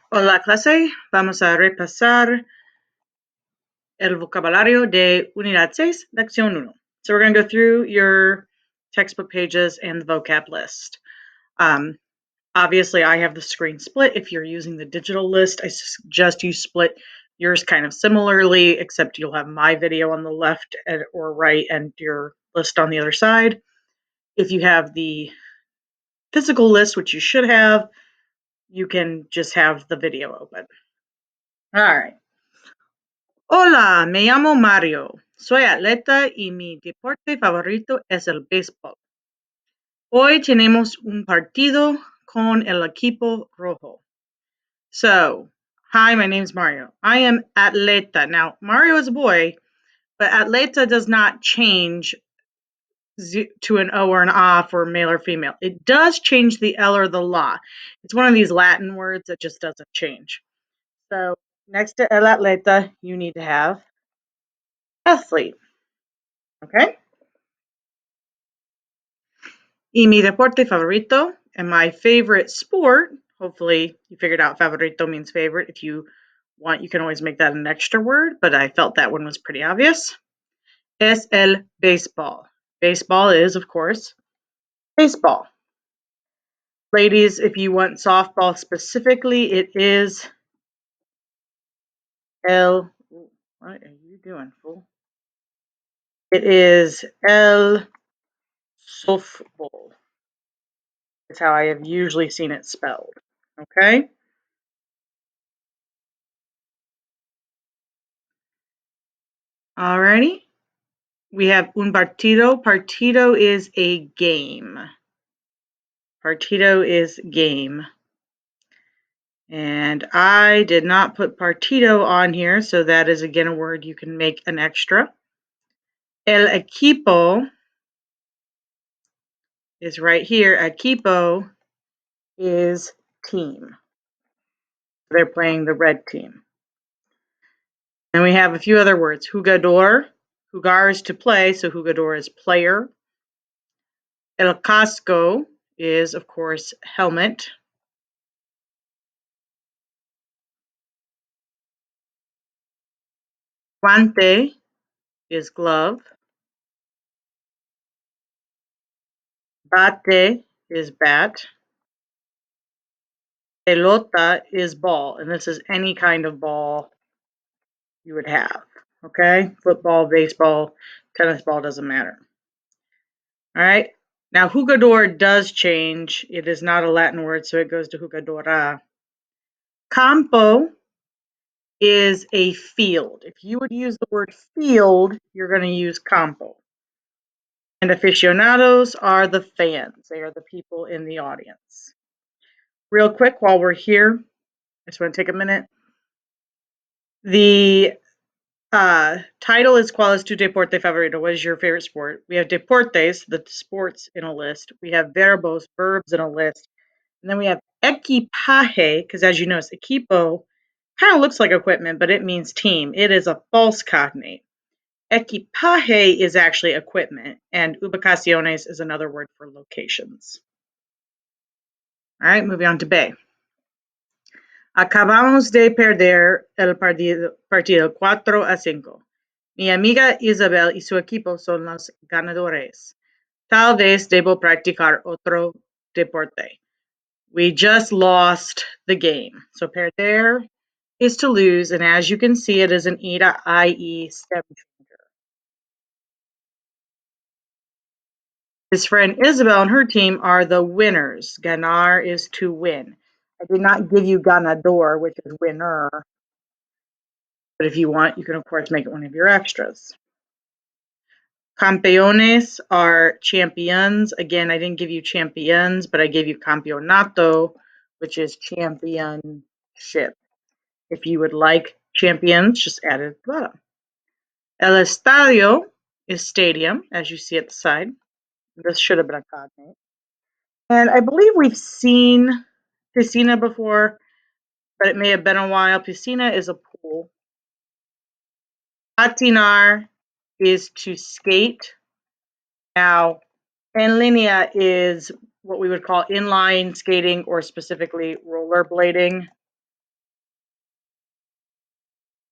Hola clase, vamos a repasar el vocabulario de Unidad 6, Lección 1. So we're going to go through your textbook pages and the vocab list. Obviously, I have the screen split. If you're using the digital list, I suggest you split yours kind of similarly, except you'll have my video on the left or right and your list on the other side. If you have the physical list, which you should have, you can just have the video open. All right. Hola, me llamo Mario. Soy atleta y mi deporte favorito es el béisbol. Hoy tenemos un partido con el equipo rojo. So, hi, my name's Mario. I am atleta. Now, Mario is a boy, but atleta does not change to an O or an A for male or female. It does change the L or the la. It's one of these Latin words that just doesn't change. So, next to el atleta, you need to have athlete. Okay? Y mi deporte favorito, and my favorite sport, hopefully you figured out favorito means favorite. If you want, you can always make that an extra word, but I felt that one was pretty obvious. Es el béisbol. Baseball is, of course, baseball. Ladies, if you want softball specifically, it is el, what are you doing, fool? It is el softball. That's how I have usually seen it spelled. Okay? Alrighty. We have un partido. Partido is a game. Partido is game. And I did not put partido on here, so that is again a word you can make an extra. El equipo is right here. Equipo is team. They're playing the red team. And we have a few other words. Jugador. Jugar is to play, so jugador is player. El casco is, of course, helmet. Guante is glove. Bate is bat. Pelota is ball, and this is any kind of ball you would have. Okay? Football, baseball, tennis ball, doesn't matter. All right? Now, jugador does change. It is not a Latin word, so it goes to jugadora. Campo is a field. If you would use the word field, you're going to use campo. And aficionados are the fans. They are the people in the audience. Real quick, while we're here, I just want to take a minute. The title is ¿Cuál es tu deporte favorito? What is your favorite sport? We have deportes, the sports, in a list. We have verbos, verbs, in a list. And then we have equipaje, because as you notice, equipo kind of looks like equipment, but it means team. It is a false cognate. Equipaje is actually equipment, and ubicaciones is another word for locations. All right, moving on to B. Acabamos de perder el partido 4-5. Mi amiga Isabel y su equipo son los ganadores. Tal vez debo practicar otro deporte. We just lost the game. So perder is to lose, and as you can see, it is an E to IE stem changer. His friend Isabel and her team are the winners. Ganar is to win. I did not give you ganador, which is winner. But if you want, you can, of course, make it one of your extras. Campeones are champions. Again, I didn't give you champions, but I gave you campeonato, which is championship. If you would like champions, just add it at the bottom. El estadio is stadium, as you see at the side. This should have been a cognate. And I believe we've seen piscina before, but it may have been a while. Piscina is a pool. Patinar is to skate. Now, en línea is what we would call inline skating or specifically rollerblading.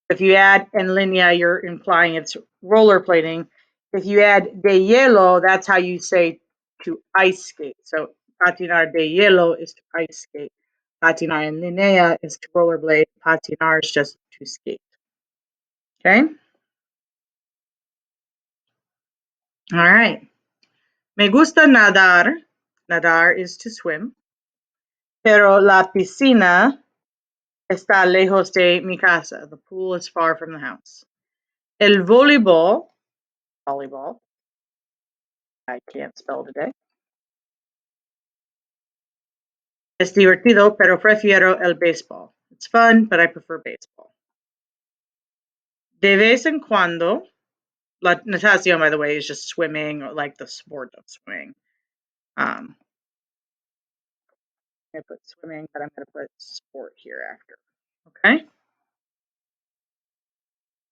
If you add en línea, you're implying it's rollerblading. If you add de hielo, that's how you say to ice skate. So patinar de hielo is to ice skate. Patinar en línea is to rollerblade. Patinar is just to skate. Okay? All right. Me gusta nadar. Nadar is to swim. Pero la piscina está lejos de mi casa. The pool is far from the house. El voleibol, volleyball, I can't spell today. Es divertido, pero prefiero el béisbol. It's fun, but I prefer baseball. De vez en cuando, la natación, by the way, is just swimming, or like the sport of swimming. I'm going to put swimming, but I'm going to put sport here after. Okay?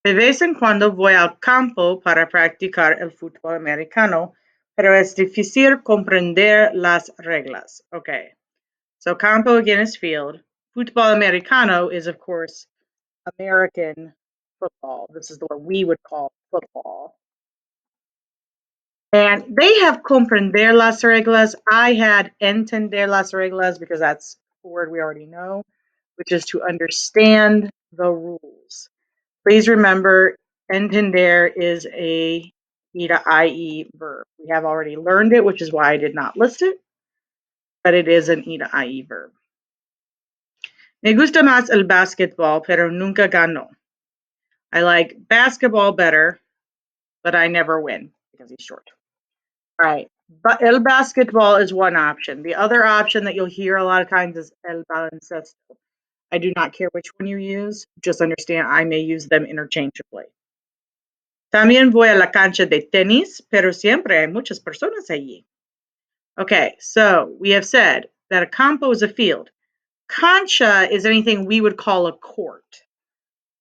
De vez en cuando voy al campo para practicar el fútbol americano, pero es difícil comprender las reglas. Okay. So campo again is field. Fútbol americano is, of course, American football. This is what we would call football. And they have comprender las reglas. I had entender las reglas because that's a word we already know, which is to understand the rules. Please remember, entender is a ida-ie verb. We have already learned it, which is why I did not list it, but it is an ida-ie verb. Me gusta más el basketball, pero nunca gano. I like basketball better, but I never win because he's short. All right. But el basketball is one option. The other option that you'll hear a lot of times is el baloncesto. I do not care which one you use. Just understand I may use them interchangeably. También voy a la cancha de tenis, pero siempre hay muchas personas allí. Okay, so we have said that a campo is a field. Cancha is anything we would call a court.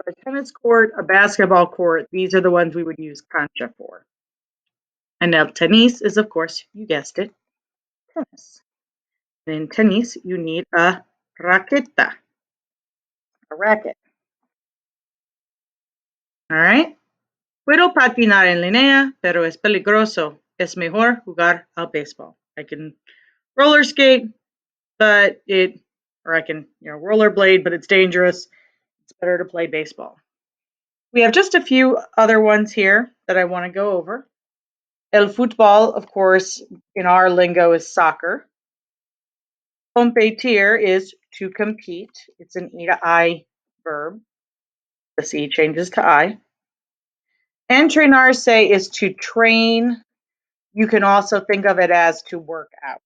A tennis court, a basketball court, these are the ones we would use cancha for. And el tenis is, of course, you guessed it, tennis. And in tennis, you need a raqueta, a racket. All right. Puedo patinar en línea, pero es peligroso. Es mejor jugar al béisbol. I can roller skate, but I can, rollerblade, but it's dangerous. It's better to play baseball. We have just a few other ones here that I want to go over. El fútbol, of course, in our lingo is soccer. Competir is to compete. It's an ida-I verb. The C changes to I. Entrenarse is to train. You can also think of it as to work out.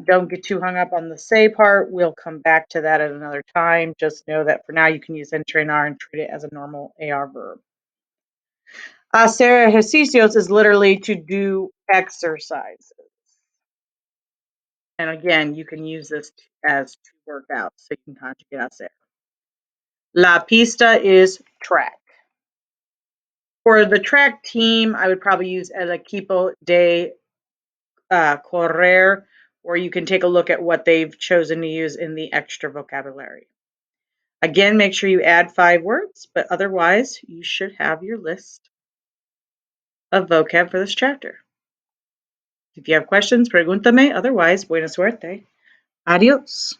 Don't get too hung up on the say part. We'll come back to that at another time. Just know that for now you can use entrenar and treat it as a normal AR verb. Hacer ejercicios is literally to do exercises. And again, you can use this as to work out. So you can conjugate hacer. La pista is track. For the track team, I would probably use el equipo de correr, or you can take a look at what they've chosen to use in the extra vocabulary. Again, make sure you add 5 words, but otherwise you should have your list of vocab for this chapter. If you have questions, pregúntame. Otherwise, buena suerte. Adios.